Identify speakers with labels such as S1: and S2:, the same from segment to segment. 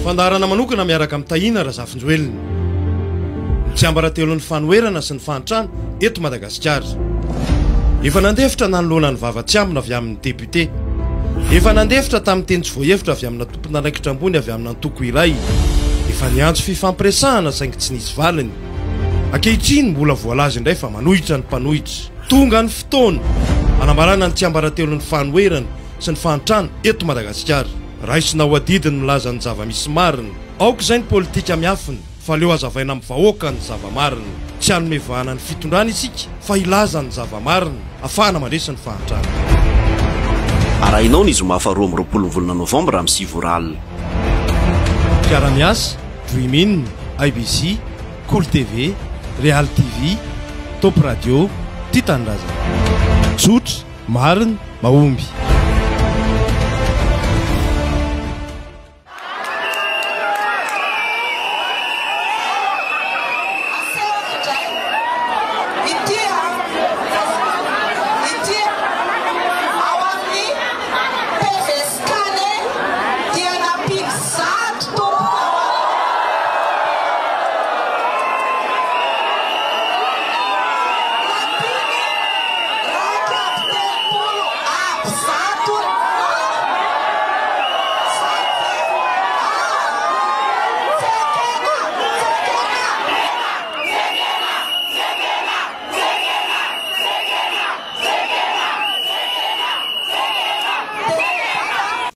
S1: Fandarana manokana miaraka amin'ny tahina Razafinjoelina. Ny tsiambaratelon'ny fanoerana sy ny fantrano eto Madagasikara. Efa nandefitra nanoloana ny vava-tsiambina avy amin'ny député. Efa nandefitra tamin'ny teny tsy voahevitra avy amina tompon'andraikitra ambony avy amina antoko iray. Efa niantso fifampiresahana saingy tsy nisy valiny. Ankehitriny mbola voalaza indray fa manohitra ny mpanohitra. Tonga ny fotoana anambarana ny tsiambaratelon'ny fanoerana sy ny fantrano eto Madagasikara. Raisina ho adidiny milaza ny zava-misy marina. Aoka izay ny politika miafina fa leo azavaina amin'ny vahoaka ny zava-marina. Tsy hanomevahana ny fitondrana isika fa ilaza ny zava-marina ahafahana mandresa ny fahantrana.
S2: Arahinao ny zoma faharoa amby roapolo volana Novambra amin'ny 7 alina.
S1: Piara-miasa, Dream In, IBC, Cool TV, Real TV, Top Radio, Tia Tanindrazana. Tsotra, marina, mahomby.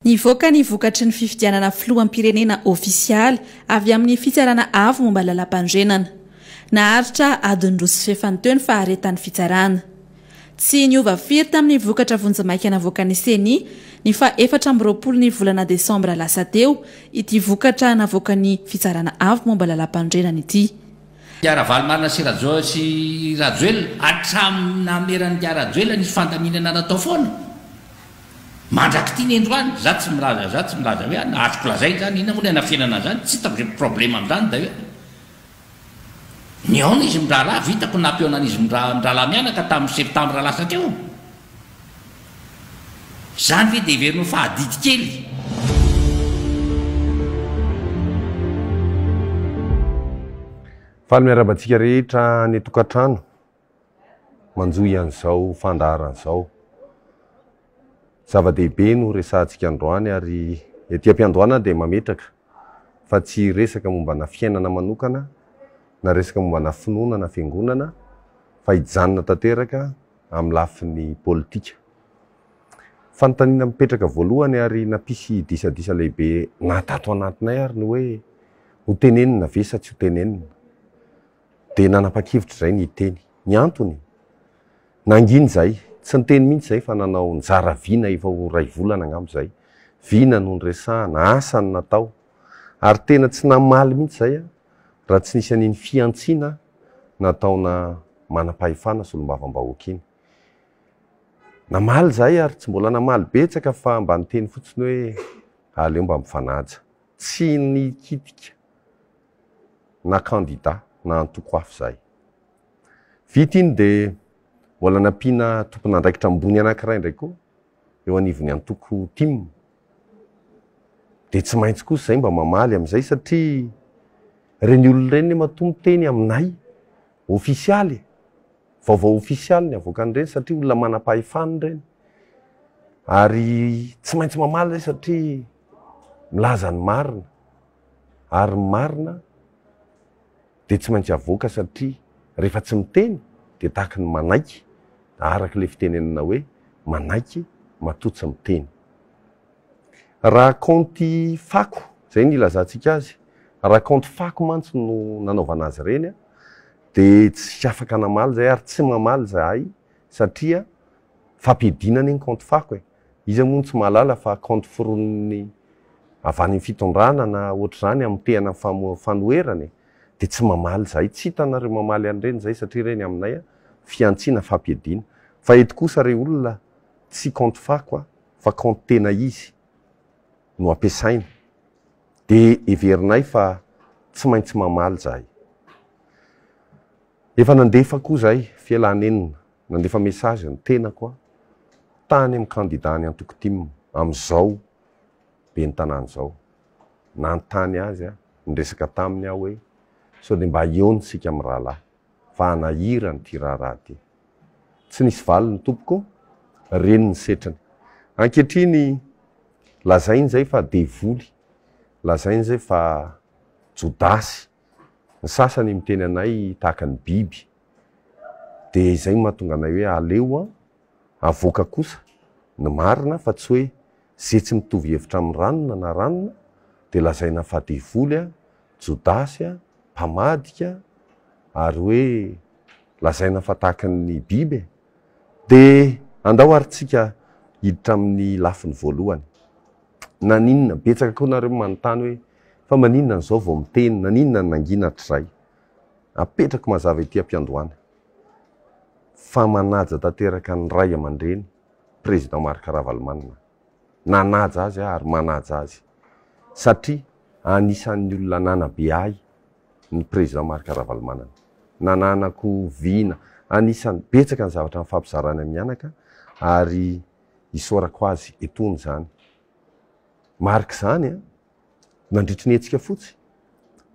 S3: Nivoaka ny vokatry ny fifidianana filoham-pirenena ofisialy avy amin'ny fitsarana avo momba lalam-pandrenana. Naharitra adiny roa sy fefany fa aretan'ny fitsarana. Tsy niova firy tamin'ny vokatra vonjamaika navoaka ny seni ny fa 4 ny volana Desambra lasa teo ity vokatra navoaka ny fitsarana avo momba lalam-pandrenana ity.
S4: Diaravaly marina sy Rajoelina atramina meran'ny Diarajoelina nisy fandaminana natao foana. Mandraky ty ny androany, za tsy milaza hoe nahatroko lazay zany, ina moa ny fiainana zany, tsy hitako problème amin'izany da hoe niaona izy mindrala, vitako nampiaonana izy mindrala mianaka tamin'ny septambra lasa teo. Zany hoe dia heverino fahadidy kely.
S5: Faly miarabantsika rehetra ny tokantrano manjoy an'izao fandaharan'izao. Zava-dehibe no resahantsika androany ary ety am-piandohana dia mametraka fa tsy resaka mombana fiainana manokana na resaka mombana finoana na fiangonana fa hijanona tanteraka amin'ny lafin'ny politika. Fanontaniana mipetraka voalohany ary nampisy disadisa lehibe natato anatinay ary ny hoe ho tenenina ve sa tsy ho tenenina. Dia nanapa-kevitra izay ny teny. Ny antony nanginy izay. Tsy niteny mihitsy izay fa nanao njara vina efa ho ray volana angamba izay. Vina no resahana, asa ny natao. Ary tena tsy namaly mihitsy izay raha tsy nisy an'iny fiantsiana nataona manam-pahefana sy olombavambahoaka iny. Namaly izay ary tsy mbola namaly betsaka fa mba niteny fotsiny hoe aleo mba mifanaja. Tsy nikitika na kandida na antoko hafa izay. Vita iny dia mbola nampiana tompon'andraikitra ambony anankiray indray koa eo anivony antoko tim. Dia tsy maintsy kosa izay mba mamaly amin'izay satria reny olona ireny matombo teny aminay ofisialy. Vaovao ofisialy ny avoaka an'ireny satria olona manam-pahefana ireny. Ary tsy maintsy mamaly izay satria milaza ny marina. Ary marina dia tsy maintsy avoaka satria rehefa tsy miteny dia tahaka ny manaiky. Araka ilay fitenenana hoe manaiky matotsy miteny. Raha kaonty fako, izay ny ilazantsika azy. Raha kaonty fako mantsy no nanaovana azy ireny dia tsy afaka namaly izay ary tsy mamaly izahay satria fampiadinana iny kaonty fako. Izy moa tsy mahalala fa kaonty foroniny avy any fitondrana na ohatr'izany amin'ny tehana fanoherana dia tsy mamaly izahay. Tsy hitanareo mamaly an'ireny izay satria ireny aminay fiantsiana fampiadina. Fa eto kosa ireo olona tsy kaonty fako fa kaonty tena izy no ampiasaina. Dia heverinay fa tsy maintsy mamaly izahay. Efa nandefa koa izahay fialanenina, nandefa mesazy ny tena koa tany amin'ny kandida ny antoko tim amin'izao be ny tanàna izao. nantany azy nyresaka taminy aho hoe so de mba eonysika amy rahalahy fa anahirany ty raharaha ty tsy nisy valy ny tompoko reny ny setrany ankehitriny lazainy zay fa devoly lazainy zay fa jodasy ny sasany miteny anay tahaka ny biby de zay mahatonga anay hoe aleo avoaka kosa ny marina fa tsy hoe zay tsy mitovy hevitra amy ranona na ranona de lazaina fa devoly jodasy mpamadika ary hoe lazaina fa tahaka ny biby de andao arytsika hiditra amin'ny lafiny voalohany naninona betsaka koa nareo manontany hoe fa maninona n'izao vao miteny naninona ny nangina hatrizay apetrako mazava ety ampiandohana fa manaja tanteraka ny ray aman-dreny président Marc Ravalomanana nanaja azy ary manaja azy satria anisan'ny olona nanabe ahy ny président Marc Ravalomanana nananako vina anisan'ny betsaka ny zavatra mifampizarana mianaka ary isorako azy etony zany Marc zany nandritry ny hetsika fotsy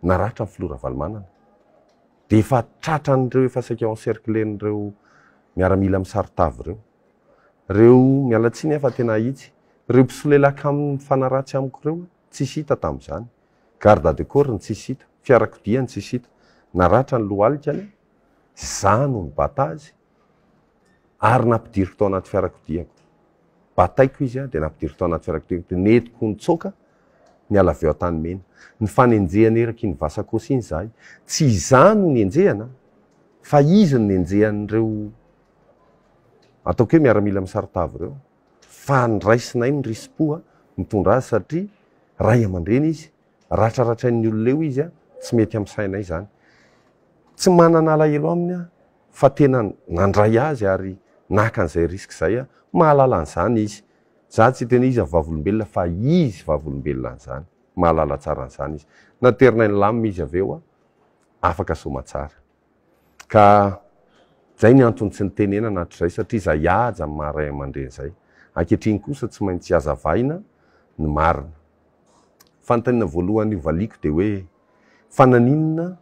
S5: naratra ny filoha Ravalomanana de efa tratran'ireo efa saika encerclen'ireo miaramila amy saritavy reo mialatsiny efa tena hitsy reo mpisolelaka amin'ny fanaratsy amiko reo tsisy hita tam'izany garde de corps ny tsisy hita fiarakodia ny tsisy hita naratra ny lohalikany zano ny batazy ary nampidiriko tao anaty fiarakodiako bataiko izy de nampidiriko tao anaty fiarakodiako de netiko ny tsoka niala avy eo an-tany mena ny fanenjehana eraky ny vasakosy iny zahay tsy zano ny enjehana fa izy ny enjehan'ireo ataoko hoe miaramila amy saritavy reo fa nyraisinay ny risipoa mitondra azy satria ray aman-dreny izy ratraratrain'ny ololeo izy tsy mety amy sainay zany tsy manana alahelo aminy fa tena nandray azy ary naka an'izay risk zay mahalala an'izany izy za tsy tena izy vavolombelona fa izy vavolombelona an'izany mahalala tsara an'izany izy naterinay ny lamina izy aveo afaka soma tsara ka zay ny antony tsy nitenena anatr'izay satria za iaja amy maharay aman-dreny zay ankehitriny kosa tsy maintsy azavaina ny marina fanontanina voalohany io valiko de hoe fananinona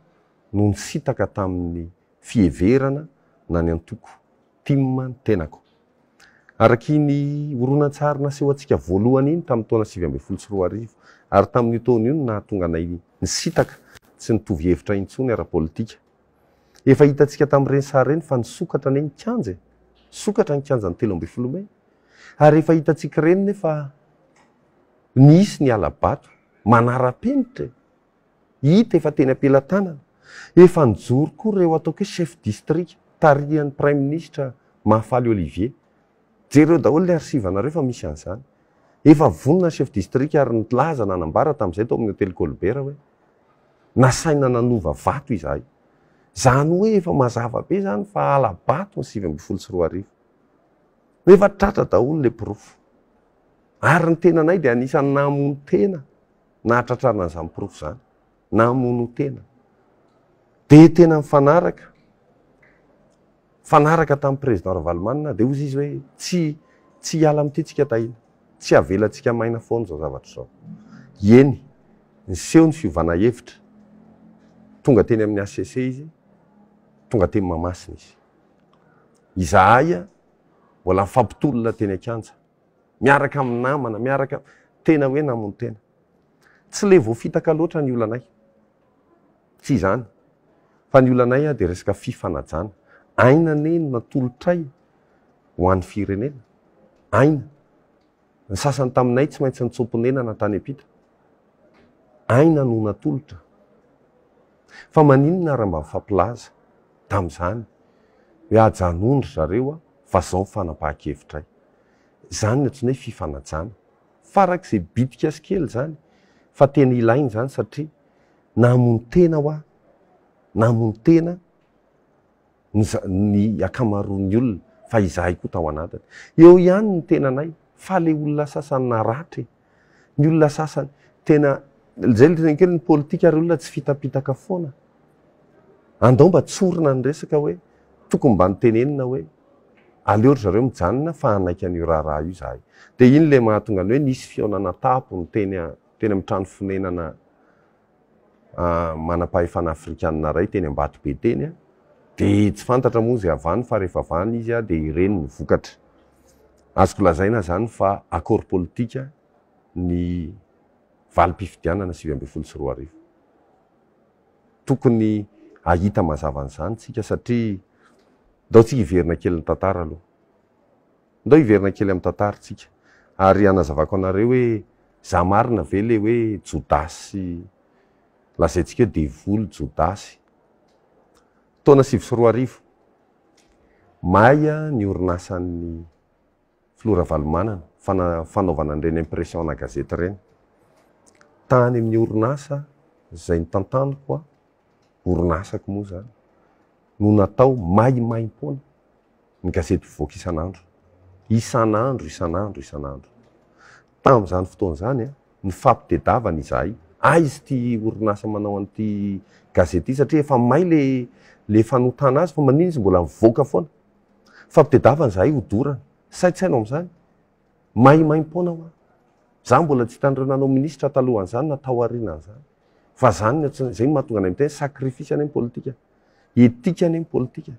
S5: no nisitaka tamin'ny fieverana na ny antoko timma ny tenako araky ny horonan-tsary naseho atsika voalohany iny tamin'ny taona 2024 ary tamin'ny taona io nahatonga anay nisitaka tsy nitovy hevitra intsony ara-politika efa hitantsika tamin'ireny sary reny fa nisokatra ny nikanja sokatra nikanja ny 13 ary efa hitantsika reny nefa nisy ny alabato manara-penitra hita efa teny ampelantanana efa nijoro koa reo ataoko hoe chef district tarihan'ny prime ministre Mahafaly Olivier jereo daholo le arsivanareo fa misy an'izany efa vonona chef district ary nilaza nanambara tamin'izay tao amin'ny hôtel Colbert hoe nasaina nanova vato izahay zany hoe efa mazava be zany fa alabato ny 2024 nefa tratra daholo le profo ary ny tenanay de anisany namono tena nahatratrarina an'izany profo zany namono tena de tena mifanaraka tamin'ny président Ravalomanana de ozy izy hoe tsy hiala am'tytsika tahina tsy avelantsika maina foana zao zavatra zao eny niseho ny fiovana hevitra tonga teny amin'ny ACC izy tonga teny Mahamasina izy izahay mbola mifampitolona teny akanja miaraka amin'ny namana miaraka tena hoe namono tena tsy le voafitaka loatra ny olanay tsy zany fa ny olanay de resaka fifanajana aina neny natolotray ho an'ny firenena aina ny sasany taminay tsy maintsy nitsomponenana tany apita aina no natolotra fa maninona raha mba mifampilaza tam'izany hoe ajanondry zareo fa zao mifanapahakevitray zany ny atsona hoe fifanajana farak'izay bitika sy kely zany fa tena ilainy zany satria namono tena ho namono tena ny akamaroan'ny olona fa izahay koa tao anatiny eo ihany ny tenanay fa le olona sasany naratra ny olona sasany tena zay le tena kely ny politika ary olona tsy fitapitaka foana andao mba tsorina ny resaka hoe tokony mba nitenenina hoe aleory zareo mijanona fa anaiky an'io raharaha io zahay de iny le mahatonga ny hoe nisy fionana tapo ny teny teny amin'ny trano fonenana manam-pahefana afrikanina ray teny Ambatobe teny dia tsy fantatra moa zay avany fa rehefa avany izy dia ireny ny vokatra. Azoko lazaina zany fa accord politika ny valim-pifidianana 2024. Tokony ahita mazava an'izany tsika satria ndao tsika hiverina kely ny tantara aloha. Ndao hiverina kely amin'ny tantara tsika. Ary anazavako anareo hoe za marina ve le hoe Jodasy lazaintsika hoe devoly Jodasy. Taona 2024 Maya ny orinasan'ny Flora Valomanana fanaovana an'ireny impression na gazety ireny. Tany amin'ny orinasa izay ny tantaniko orinasako moa zany no natao maimaim-poana ny gazety mpivoaka isan'andro. Tamin'izany fotoana zany ny fampitediavana izahay izy ty orinasa manao an'ity gazety satria efa may le fanotana azy fa manino izy mbola mivoaka foana. Fampitediavana izahay hodorana. Saitsainao amin'izany. Maimaim-poana ho za mbola tsy hitan'ireo nanao ministra talohan'izany na tao aorianan'izany. Fa zany zay mahatonga anay miteny sakrifisy any politika. Etika any politika.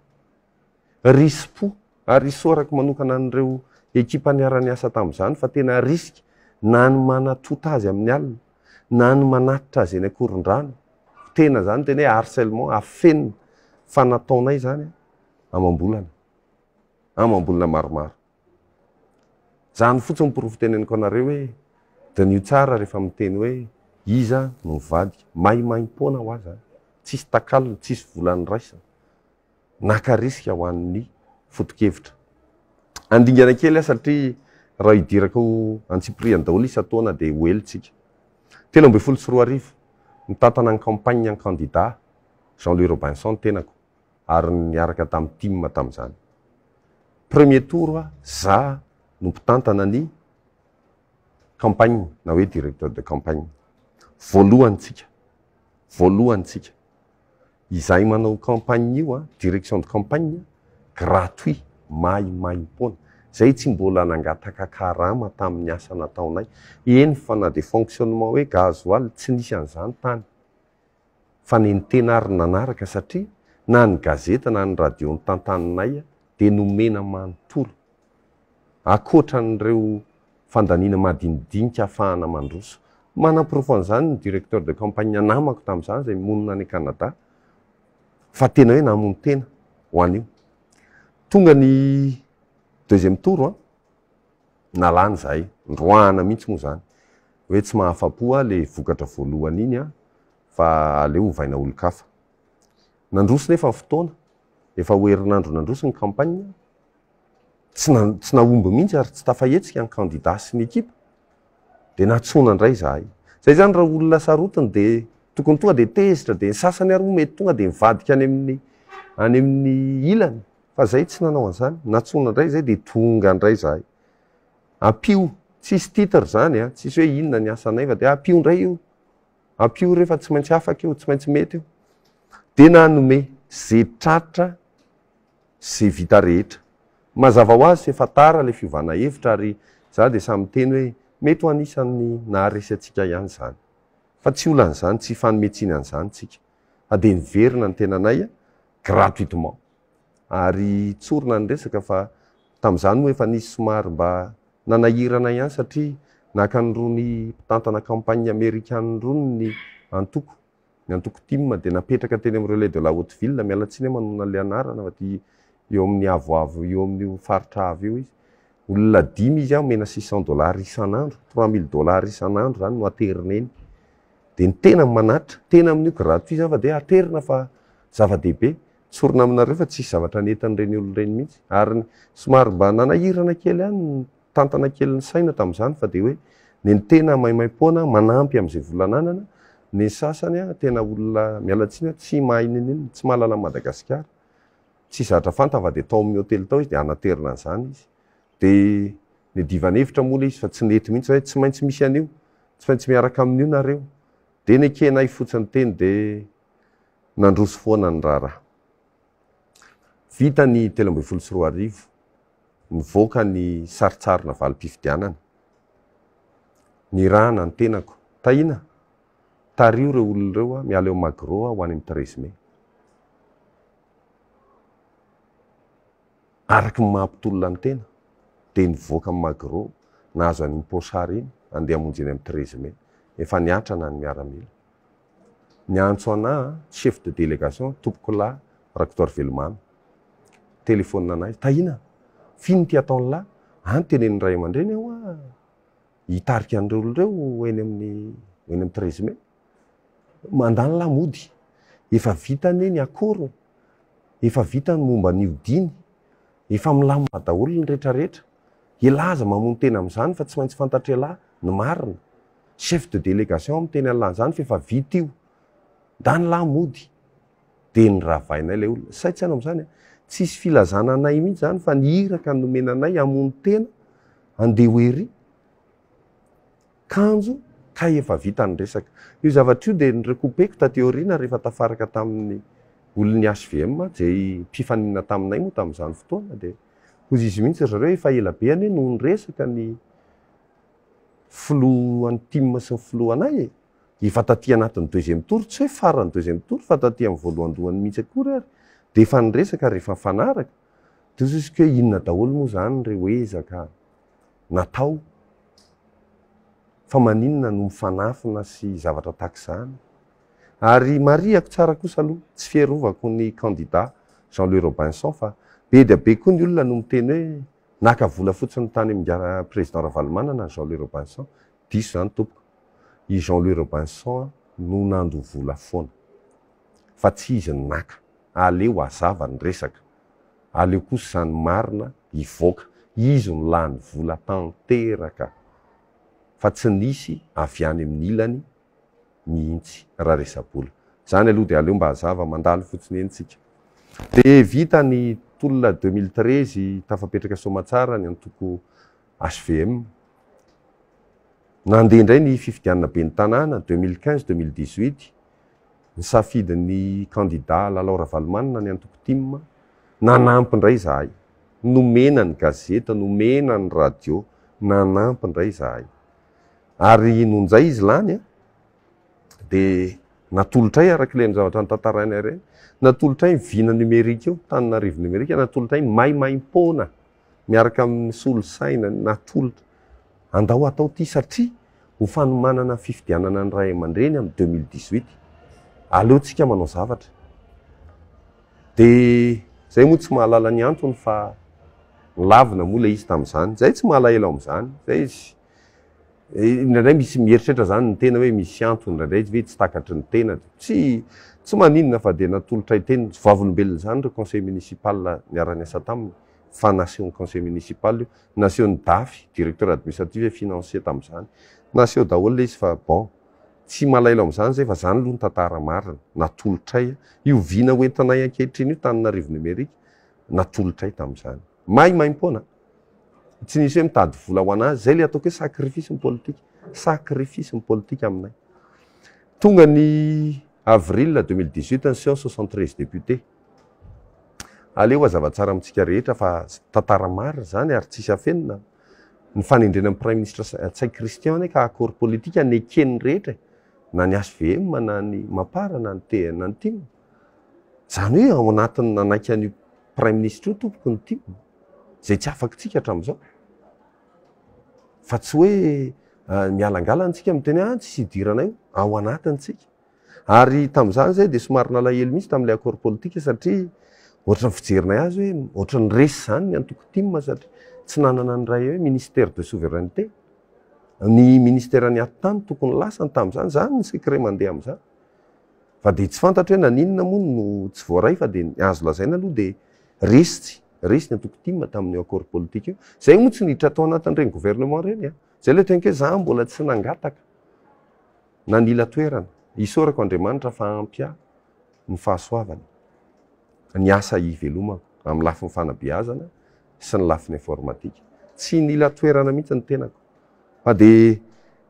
S5: Rispo ary sorako manokana an'ireo ekipa niara-niasa tamin'izany fa tena risky na ny manatota azy amin'ny alina na ny manatitra azy eny akoron-drano. Tena zany tena hoe harcèlement afenina fanataonay zany amam-bolana maromaro. Zany fotsiny porofiteneniko anareo hoe dia nio tsara rehefa miteny hoe iza no mivadika maimaim-poana ho azy. Tsisy takalina, tsisy volany raisina. Naka risika ho an'ny foto-kevitra. Andingana kely satria raha hidirako Antsipriany daholo isa-taona dia hoelitsika. 2024 mitantana ny campagne ny candidat Jean-Louis Robinson tenako ary niaraka tamin'ny team tamin'izany. Premier tour za no mpitantana ny campagne na hoe directeur de campagne. Voalohantsika. Izahay manao campagne io direction de campagne gratuit maimaim-poana. Zay tsy mbola nangataka karama tamin'ny asa nataonay. Eny fa na de fonctionnement hoe gasoil tsy nisy an'izany tany. Fa ny tena ary nanaraka satria na ny gazeta na ny radio ny tantaninay dia nomena manontolo. Akoatra n'ireo fandaniana madinidinika ahafahana mandroso. Manaprofo an'izany ny directeur de campagne namako tamin'izany izay monina any Canada. Fa tena hoe namono tena ho an'io. Tonga ny deuxième tour nalany zahay, ndroahana mihitsy moa zany. Hoe tsy mahafa-po le vokatra voalohany iny fa aleo hovaina olo-kafa. Nandroso nefa fotoana, efa ho herinandro nandroso ny campagne. Tsy nahomby mihitsy ary tsy tafahetsika ny candidat sy ny ekipa. Dia natsona indray zahay. Zay zany raha olona sarotiny dia tokony tonga dia tezitra dia ny sasany ary mety tonga dia mivadika any amin'ny ilany. Fa zay tsy nanao an'izany. Natsona indray zay dia tonga indray zahay. Ampio, tsisy titre zany tsisy hoe inona ny asanay fa dia ampio indray io. Ampio rehefa tsy maintsy afaka io, tsy maintsy mety io. Dia nanome zay tratra, zay vita rehetra. Mazava ho azy efa tara le fiovana hevitra ary za dia samy teny hoe mety ho anisan'ny naharesy antsika ihany zany. Fa tsy olan'izany, tsy fanometsina an'izany tsika. Dia niverina ny tenanay gratuitement. Ary tsorina ny resaka fa tamin'izany moa efa nisy somary mba nanahirana ihany satria nakan'irony mpitantana campagne américaine rony ny antoko team dia napetraka teny amin'ny relais de la Haute-Ville mialatsiny manona le anarana fa ty eo amin'ny avoavo eo amin'ny faritra avy eo izy. Olona 5 izy mena $600 isan'andro, $3000 isan'andro zany no aterina eny. Dia ny tena manatra, tena amin'io gratuit zany fa dia aterina fa zava-dehibe. Tsorina aminareo fa tsisy zavatra nentin'ireny olona ireny mihitsy. Ary somary mba nanahirana kely ihany tantana kely ny saina tamin'izany fa dia hoe ny tena maimaim-poana manampy amin'izay volananana. Ny sasany tena olona mialatsiny tsy mahay neniny, tsy mahalala Madagasikara. Tsy zatra fanta fa dia tao amin'ny hotely tao izy dia anaterina an'izany izy. Dia ny divan'hevitra moa izy fa tsy nety mihitsy hoe tsy maintsy misy an'io, tsy maintsy miaraka amin'io nareo. Dia ny kenay fotsiny teny dia nandroso foana ny raharaha. Vita ny 2024 nivoaka ny saritsarina valim-pifidianana. Ny rahana ny tenako tahina tario reo olona reo miala eo magro ho any amin'ny 13 mai araky ny mahampitolona ny tena dia nivoaka amin'ny magro nahazo any posary iny andeha hamonjy eny amin'ny 13 mai efa niatrana ny miaramila niantso ana chef de délégation tompoko lahy recteur Velomamy téléphone anazy tahina fino ty ataony lahy any tenen'ny ray aman-dreny aho hitarika an'ireo olon'ireo eny amin'ny 13 mai mandany lahy mody efa vitany ny akoro efa vitany momba niodiny efa milamina daholo ny rehetrarehetra ilaza mamono tena amin'izany fa tsy maintsy fantatra lahy ny marina chef de délégation amin'ny teny an'izany fa efa vita io dany lahy mody dia niravainay ilay olona say tsy anao amin'izany tsisy filazana anay mihitsy zany fa nihiraka ny nomena anay amono tena andeha hoery kanjo ka efa vita ny resaka io zavatra io dia nirekopeko tateoriana rehefa tafaraka tamin'ny olon'ny HVM zay mpifanina taminay moa tamin'izany fotoana dia hozy izy mihitsy zareo efa ela be any no nyresaka ny flo any tim sy ny flo anay efa taty anatin'ny deuxième tour tsy hoe farany deuxième tour fa taty amin'ny voalohandohany mihitsy akory ary dia efa nyresaka rehefa mifanaraka dia jusque hoe inona daholo moa zany reo ezaka natao fa maninona no mifanafina sy zavatra tahak'izany ary mariako tsara kosa aloha tsy fierovako ny candidat Jean-Louis Robinson fa be dia be koa ny olona no miteny hoe naka vola fotsiny tany amin'ny président Ravalomanana Jean-Louis Robinson diso zany tompoko i Jean-Louis Robinson no nando vola foana fa tsy izy ny naka aleo azava ny resaka aleo kosa zany marina hivoaka izy no lany vola tanteraka fa tsy nisy avy any amin'ny ilany mihitsy raha resabola zany aloha dia aleo mba hazava mandalo fotsiny entsika dia vita ny tolona 2013 tafapetraka somatsara ny antoko HVM nandeha indray ny fifidianana be ny tanàna 2015-2018 nisafidy ny candidat Lalao Ravalomanana ny antoko tim nanampy indray zahay nomena ny gazeta nomena ny radio nanampy indray zahay ary nonjay izy lany dia natolotray arak'ilay ny zavatra ny tantaraina ireny natolotray vina numerika eo Tananarivo numerika natolotray maimaim-pona miaraka amin'ny solosaina natolotra andao atao ty satria ho fanomanana fifidianana ny ray aman-dreny amin'ny 2018 aleotsika manao zavatra dia zay moa tsy mahalala ny antony fa lavina moa le izy tamin'izany zay tsy mahalaela amin'izany zay izy indraindray misy mieritrretra zany ny tena hoe misy antony indraindray ve tsy takatry ny tena tsy maninona fa dia natolotray teny vavolombelona zany reo conseil municipal niara-niasa taminy fa naseho ny conseil municipal io naseho ny dafy directeur administratif et financier tamin'izany naseho daholo le izy fa bon tsy malailo amin'izany zay fa zany aloha ny tantara marina natolotray io vina hoentanay ankehitriny io Tananarivo numerika natolotray tamin'izany maimaim-pona tsy nisy hoe mitady vola ho anazy zay le ataoko hoe sacrifice ny politique sacrifice ny politique aminay tonga ny avril 2018 ny 173 député aleo azavatsara amintsika rehetra fa tantara marina zany ary tsisy afenina ny fanendrena amin'ny prime ministre Tsay Christian ka accord politique nekeny rehetra na ny HVM na ny Mapara na ny TN na ny tim zany hoe ao anatiny nanaiky any prime ministre io tompoko ny tim zay tsy afaka tsika hatramin'izao fa tsy hoe mialangalana tsika miteny tsy idiranay ao anatintsika ary tamin'izany zay dia somary nalahelo mihitsy tamin'ilay accord politique satria ohatra ny fijerinay azy hoe ohatra ny resy zany ny antoko tim satria tsy nanana ny ray hoe ministère de souveraineté ny ministère ny atany tokony lasany tamin'izany zany ny secret mandeha amin'izany fa dia tsy fantatra hoe naninona moa no tsy voaray fa dia azo lazaina aloha dia resy ny antoko tim tamin'ny accord politique io zay moa tsy niditra atao anatin'ireny gouvernement reny zay le tenko hoe za mbola tsy nangataka nanila toerana isorako Andriamanitra fa ampia ny fahasoavany ny asa ivelomako amin'ny lafiny fanabeazana sy ny lafiny informatika tsy nila toerana mihitsy ny tenako fa dia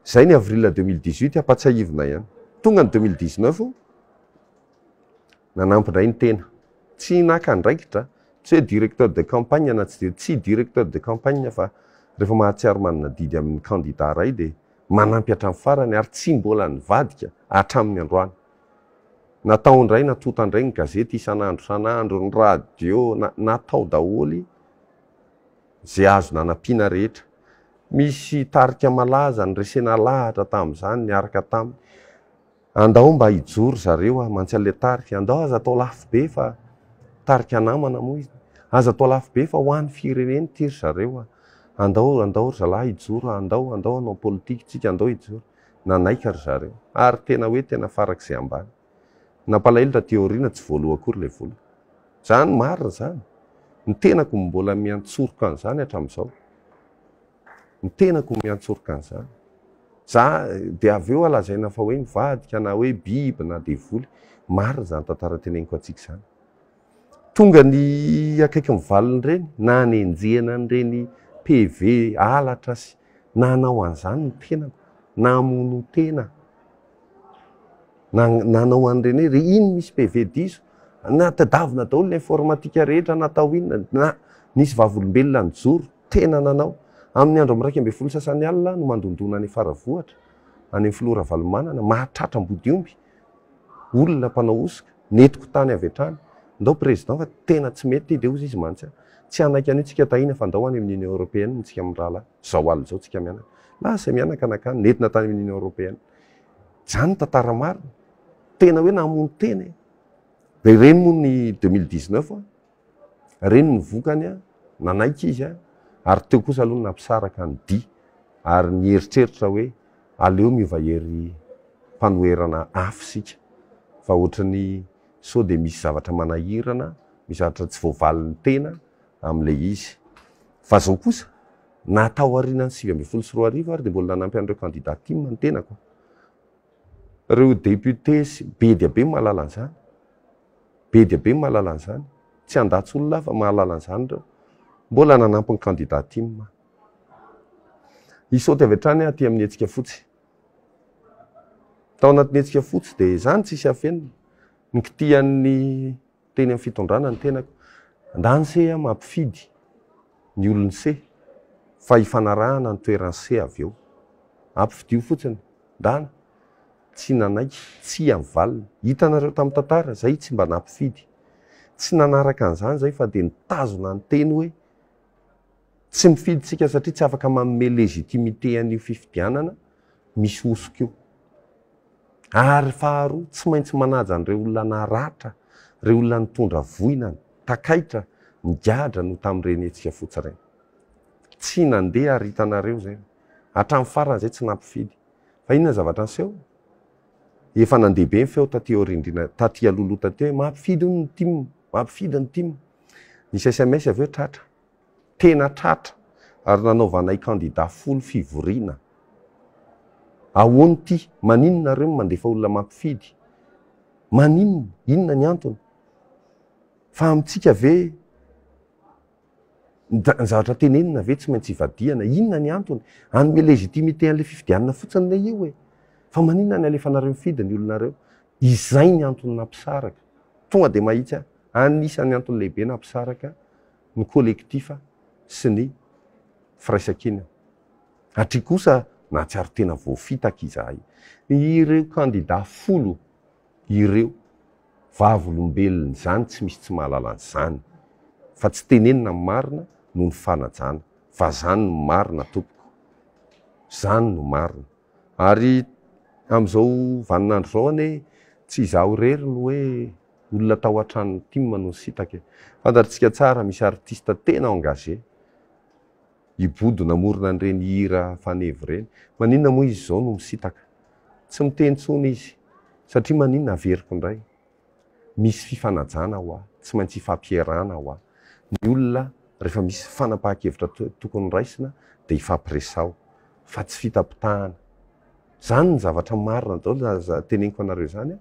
S5: zay ny avril 2018 apatsahivina ihany tonga ny 2019 nanampy indray ny tena tsy naka ndraikitra tsy hoe directeur de campagne na tsy directeur de campagne fa rehefa mahatsiaro manana didy amin'ny candidat ray dia manampy hatramin'ny farany ary tsy mbola nivadika hatramin'ny androany. Natao indray natota indray ny gazety isan'andro ny radio natao daholy zay azo nanampiana rehetra. Misy tarika malaza ny resena lahatra tamin'izany niaraka taminy. Andao mba hijoro zareo mantsy an'ilay tarika. Andao aza atao lafo be fa tarika namana moa izy. Aza atao lafo be fa ho an'ny fireneny tiry zareo. Andao zalahy hijoro, andao anao politika tsika andao hijoro. Nanaika ry zareo. Ary tena hoe tena farak'izay ambany. Nampalahelo taty aoriana tsy voaloha akory ilay vola. Zany marina zany. Ny tenako mbola miantsoroka an'izany hatramin'izao. Ny tenako miantsoroka an'izany. Za dia avy eo alazaina fa hoe mivadika na hoe biby na devoly. Marina zany tantara teneniko antsika zany. Tonga ny akaiky ny valiny ireny, na nenjehana an'ireny PV alatra sy nanao an'izany ny tenako, namono tena. Nanao an'ireny hoe iny misy PV diso, natadavina daholo ny informatika rehetra natao inona, na nisy vavolombelona nijoro, tena nanao. Amin'ny andro am'raika amby folo sasany alina no mandondona any Faravohatra, any amin'ny Filora Valomanana, mahatratra Mbodiomby, olona mpanao osika, netiko tany avy hatrany. Ndao président fa tena tsy mety dia ozy izy mantsy. Tsy anaiky an'io tsika tahina fa ndao any amin'ny Union Européenne tsika mirala. Zao alina zao tsika mianaka. Lasa mianaka anakany, netina tany amin'ny Union Européenne. Zany tantara marina. Tena hoe namono tena. Dia ireny moa ny 2019, ireny ny vokany, nanaika izy, ary teo kosa aloha nampisaraka ny dia, ary nieritreritra hoe aleo miovahery mpanoherana afisika. Fa ohatrany sao dia misy zavatra manahirana, misy zavatra tsy voavalin'ny tena amin'ilay izy. Fa zao kosa, natao aorianan'ny 2024 ary dia mbola nanampy an'ireo candidatim ny tenako. Ireo député be dia be mahalala an'izany. Be dia be mahalala an'izany. Tsy andatsy olona fa mahalala an'izany ireo. Mbola nanampy ny candidatim. Isaoty avy hatrany aty amin'ny hetsika fotsy. Tao anatin'ny hetsika fotsy dia izany tsisy hafenina. Ny kitian'ny teny amin'ny fitondrana ny tenako. Ndany se mampifidy ny olony se fa hifanarahana ny toeran'ny se avy eo. Ampifidio fotsiny. Ndana. Tsy nanaiky, tsy amin'ny valiny. Hitanareo tamin'ny tantara, zay tsy mba nampifidy. Tsy nanaraka an'izany zay fa dia nitazona ny teny hoe tsy mifidy tsika satria tsy afaka manome légitimité an'io fifidianana misy osoko io. Ary faharoa tsy maintsy manaja an'ireo olona naratra, ireo olona nitondra voina, takaitra, nigadra no tamin'ireny hetsika fotsy ireny. Tsy nandeha ary hitanareo zay. Hatramin'ny farany zay tsy nampifidy. Fa inona zavatra niseho? Efa nandeha ny feo taty aorindrina, taty aloloha taty hoe mampifidy ny tim, mampifidy ny tim. Nisy SMS avy eo tratra. Tena tratra. Ary nanaovanay candidat folo fivoriana. Ahoany ty, maninona ireo mandefa olona mampifidy? Maninona? Inona ny antony? Fa amintsika ve ny zavatra tenenina ve tsy maintsy ivadiana? Inona ny antony? Anome légitimité an'ilay fifidianana fotsiny ilay eo e. Fa maninona ny alefanareo mifidy ny olonareo? Izay ny antony nampisaraka. Tonga dia mahitsy anisan'ny antony lehibe nampisaraka ny kolektifa sy ny firaisan-kina. Hatria kosa na tsy ary tena voafitaka izahay. Ireo candidat folo, ireo vavolombelona izany tsy misy tsy mahalala an'izany. Fa tsy tenenina marina no ny fanajana. Fa zany no marina tompoko. Zany no marina. Ary amin'izao vaninandro zao ane tsy izaho rery no hoe olona tao an-trano tim no sitaka. Fantatritsika tsara misy artista tena engagé. Ibody namorona an'ireny hira fanevy ireny. Maninona moa izy zao no misitaka? Tsy miteny tsony izy. Satria maninona averiko indray? Misy fifanajana ho aho, tsy maintsy ifampiarana ho aho. Ny olona rehefa misy fanapahan-kevitra tokony raisina dia ifampiresao, fa tsy fitampitahana. Zany ny zavatra marina daholo teneniko anareo zany.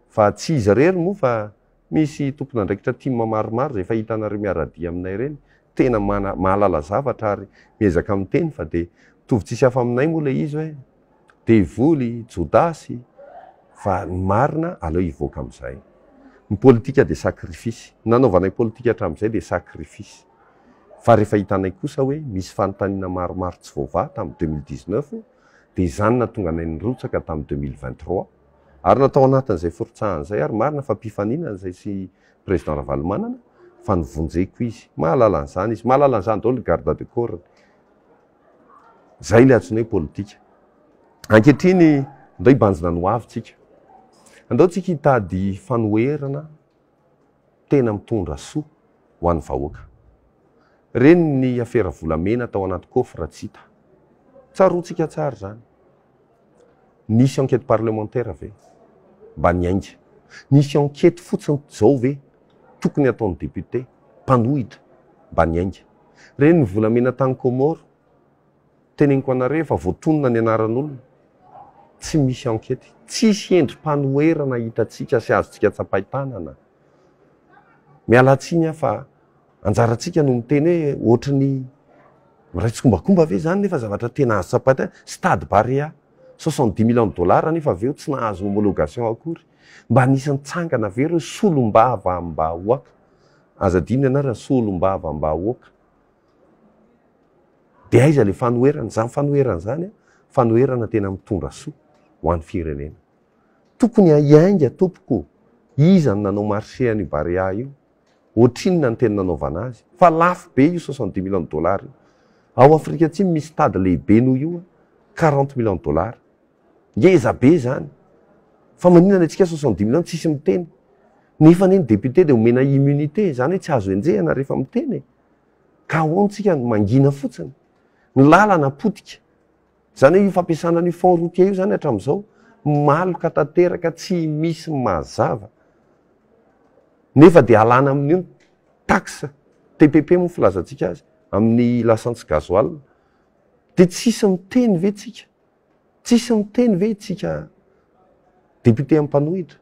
S5: Fa tsy izy rery moa fa misy tompona andraikitra tim maromaro izay efa hitanareo miaradia aminay ireny. Tena mahalala zavatra ary miezaka miteny fa dia mitovy tsisy hafa aminay moa ilay izy hoe devoly, jodasy. Fa ny marina aleo hivoaka amin'izay. Ny politika dia sakrifisy. Nanaovanay politika hatramin'izay dia sakrifisy. Fa rehefa hitanay kosa hoe misy fanontaniana maromaro tsy voavaha tamin'ny 2019 dia izany natonga anay nirotsaka tamin'ny 2023 ary natao anatin'izay foritsahan'izay ary marina fa mpifaninana izay sy président Ravalomanana fa nivonjeko izy mahalala an'izany izy mahalala an'izany daholo garde de corps zay le antsoina hoe politika ankehitriny ndao hibanjina no avitsika andao tsika hitady fanoherana tena mitondra soa ho an'ny vahoaka reny ny afera volamena tao anaty coffre tsy hita tsaroantsika tsara zany nisy enquête parlementaire ve mba niainga nisy enquête fotsiny zao ve tokony ataon'ny député mpanohitra mba niainga reny ny volamena tany Comore teneniko anareo fa voatonona ny anaran'olona tsy misy enquête tsisy endry mpanoherana hitatsika sy azotsika tsapaitanana mialatsiny fa anjaratsika no miteny hoe ohatrany raitskombakomba ve zany nefa zavatra tena azo tsapaitana stade Barea 70 millions de dollars nefa aveo tsy nahazo homologation akory mba anisan'ny tsangana aveo solombava mba hoaka aza dimy anarany solombava mba hoaka dia aiza le fanoherana zany fanoherana zany fanoherana tena mitondra soa ho an'ny firenena tokony iainga tompoko iza ny nanao marché any Barea io ohatrinona ny tena nanaovana azy fa lafo be io 70 millions de dollars io ao Afrika atsimo misy stade lehibe noho io 40 millions de dollars ngeza be zany fa maninona antsika 70 millions tsisy miteny nefa ny député dia omena immunité zany hoe tsy azo enjehana rehefa miteny ka ahoantsika mangina fotsiny ny lalana potika zany hoe io fampiasana ny fond routier io zany hatramin'izao maloka tanteraka tsy misy mazava nefa dia alana amin'io taxe TPP moa filazantsika azy amin'ny lasance gasoil dia tsisy miteny ve tsika tsisy miteny ve tsika député ampanohitra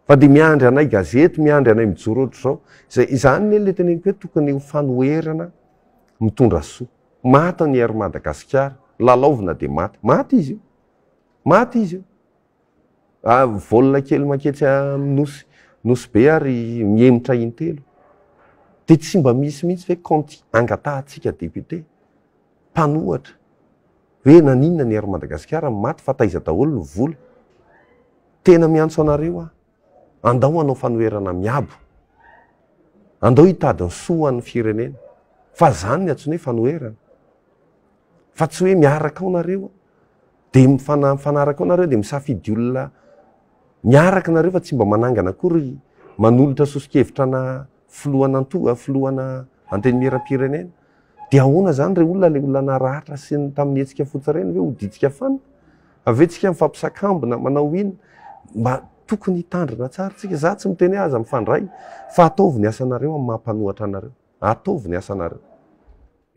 S5: fa dia miandry anay gazety miandry anay mijoro ohatr'izao izany le teneniko hoe tokony ho fanoherana mitondra soa maty ny air Madagasikara lalaovina dia maty izy io maty izy io volona kely maketsy nosy be ary miemotra intelo dia tsy mba misy mihitsy hoe compte angatahantsika député mpanohatra hoe naninona ny air Madagasikara maty fa taiza daholo ny vola tena miantso anareo andao anao fanoherana miabo andao hitady ny soa an'ny firenena fa zany ny antsoina hoe fanoherana fa tsy hoe miaraka ao nareo dia mifanaraka ao nareo dia misafidy olona miaraka nareo fa tsy mba manangana akory manolotra sosikevitra na filohana antenimieram-pirenena dia ahoana zany re olona le olona naratra sy ny tamin'ny hetsika fotsy reny hoe hoditsika fana avetsika mifampisakambona manao ina mba tokony hitandrina tsara tsika za tsy miteny aza mifandray fa ataovy ny asanareo amin'ny mahampanohatra anareo ataovy ny asanareo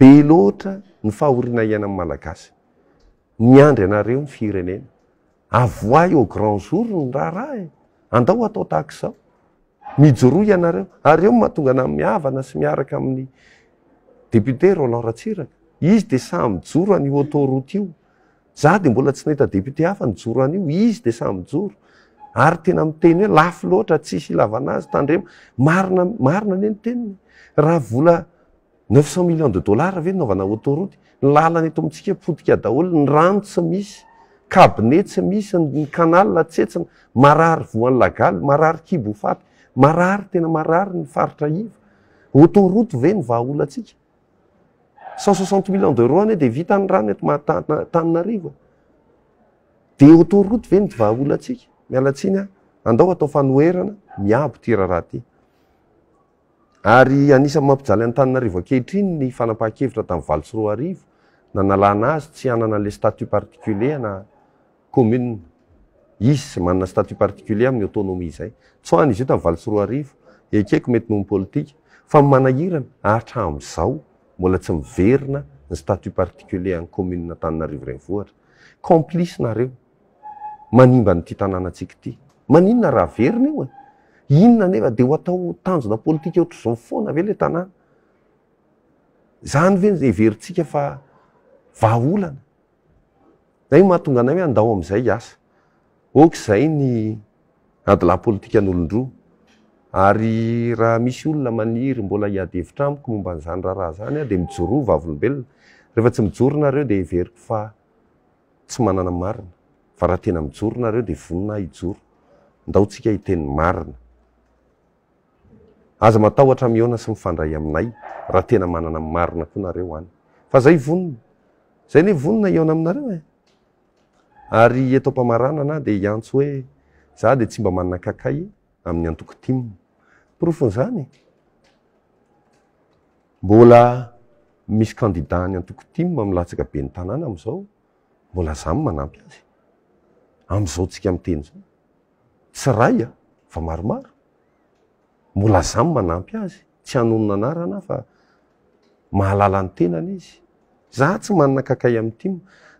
S5: be loatra ny fahoriana iaina amin'ny malagasy miandry anareo ny firenena avoay au grand jour ny raharaha andao atao tahaka izao mijoroy ianareo ary eo mahatonga na miavana sy miaraka amin'ny député Roland Ratsiraka izy dia samy mijoro an'io autoroute io za dia mbola tsy nahita député hafa nijoro an'io izy dia samy mijoro ary tena miteny hoe lafo loatra tsisy ilavana azy tandrema marina ny teniny raha vola 900 millions de dollars ve naovana autoroute ny lalana eto amintsika potika daholo ny rano tsy misy cabinet tsy misy ny canal tsetsina marary voan'ny lagaly marary kibo faty marary tena marary ny faritra iva autoroute ve ny vahaolantsika 160 millions d'euros ane dia vita ny rano eto Tananarivo dia autoroute ve ny vahaolantsika mialatsiny andao atao fanoherana miabo ty raharaha ty ary anisany mampijaly Antananarivo ankehitriny ny fanapahan-kevitra tamin'ny valo sy roa arivo na nalana azy tsy hanana le statut particulier na commune izy manana statut particulier amin'ny autonomie izay tsoany izy io tamin'ny valo sy roa arivo ekeko mety noho ny politika fa manahirana hatramin'izao mbola tsy miverina ny statut particulier amin'ny commune Antananarivo renivohitra complice nareo manimba nyity tanànatsika ity maninona raha verina io inona nefa dia ho atao tanjona politika ohatr'izao foana ve le tanàna zany ve everitsika fa vahaolana zay mahatonga anay hoe andao amin'izay asa okizay ny adila politika n'olondroa ary raha misy olona maniry mbola hiady hevitra amiko momba n'izany raharaha zany dia mijoro vavolombelona rehefa tsy mijoro nareo dia everiko fa tsy manana marina fa raha tena mijoro nareo dia vonina hijoro ndaotsika hiteny marina aza matahotra miona sy mifandray aminay raha tena manana marina koa nareo any fa zay vonina zay ne vonina iona aminareo ary eto mpamarana na dia iantso hoe za dia tsy mba manana kakay amin'ny antoko tim profon'izany mbola misy candidat ny antoko tim milatsaka be ny tanàna amin'izao mbola zamy manampy azy amin'izao tsika miteny zao tsy ray fa maromaro mbola zamy manampy azy tsy hanonona anarana fa mahalala ny tenany izy za tsy manana kakay amin'ny tim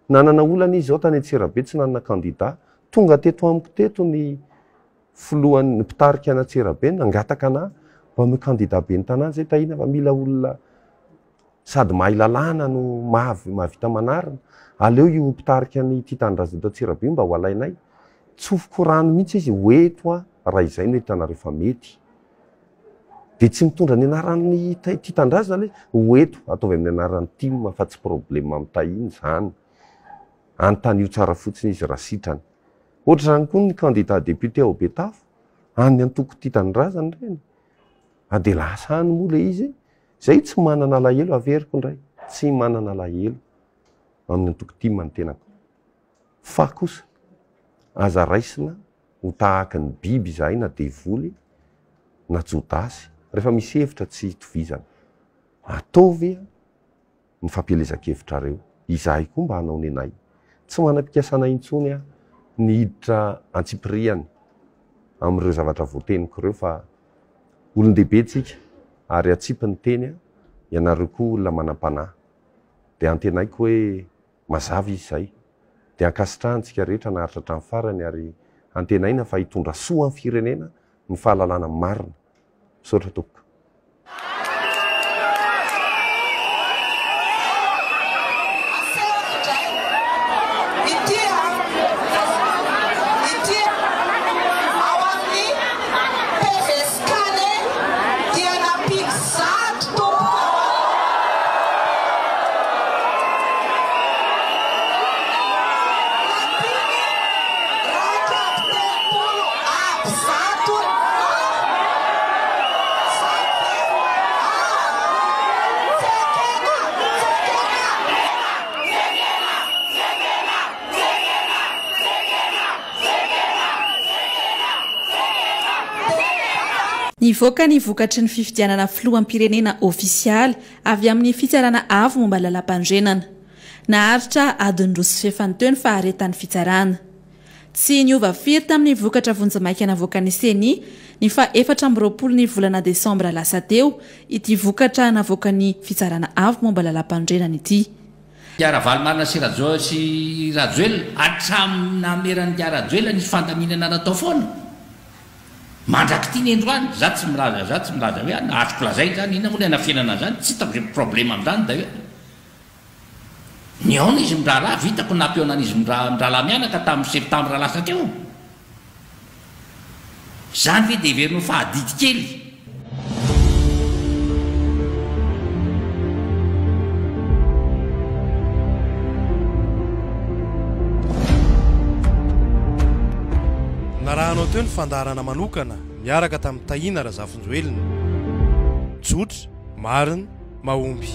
S5: nanana olana izy zao tany Antsirabe tsy nanana candidat tonga teto amiko teto ny filohan'ny mpitarika any Antsirabe nangataka ana mba my candidat be ny tanàna zay tahina fa mila olona sady mahay lalàna no mahavita manarina aleo io mpitarika ny ity tanindrazana eto Antsirabe mba ho alainay tsofoko rano mihitsy izy hoeto raha izay no hitanareo fa mety dia tsy mitondra ny anaran'ny ity tandrazana le hoeto ataovy amin'ny anaran'ny tim fa tsy problema mitahiny zany anontany io tsara fotsiny izy raha sitrany ohatra zany koa ny candidat député ao Betafo any antoko ity tanindrazana reny dia lasa any moa le izy zay tsy manana alahelo averiko indray tsy manana alahelo amin'ny antoko tim ny tenako fa kosa aza raisina ho tahaka ny biby izahay na devoly na jodasy rehefa misy hevitra tsy tovizana ataovy ny fampielezan-kevitrareo izahay koa mba hanao ny anay tsy manam-pikasana intsony ny hiditra antsipiriany amin'ireo zavatra voateniko ireo fa olon-dehibe tsika ary atsipy ny teny ianareo koa olona manam-panahy dia antenaiko hoe mazava izy izay dia ankasitrahantsika rehetra naharitra hatramin'ny farany ary antenaina fa hitondra soa amin'ny firenena ny fahalalana marina misaotra tompoko
S3: Nivoaka ny vokatry ny fifidianana filoham-pirenena ofisialy avy amin'ny fitsarana avo momba lalam-pandrenana. Naharitra adiny roa sy fefany teo ny faharetan'ny fitsarana. Tsy niova firy tamin'ny vokatra vonjamaika navoaka ny seni ny fa 24 ny volana desambra lasa teo ity vokatra navoaka ny fitsarana avo momba lalam-pandrenana ity.
S4: Tiara-valy sy Rajoa sy Rajoelina hatramin'ny nameran'ny Rajoelina nisy fandaminana natao foana. Mandraky ity ny androany za tsy milaza hoe nahatroko lazay zany ina moa ny anafianana zany tsy hitako problema amin'izany da hoe niaona izy miraharaha vitako nampiaonan'izy mirahalahy mianaka tamin'ny septambra lasa teo zany hoe dia verino fahadidy kely
S1: narahanao teo ny fandarana manokana miaraka tamin'ny tahina Razafinjoelina jotra marina mahomby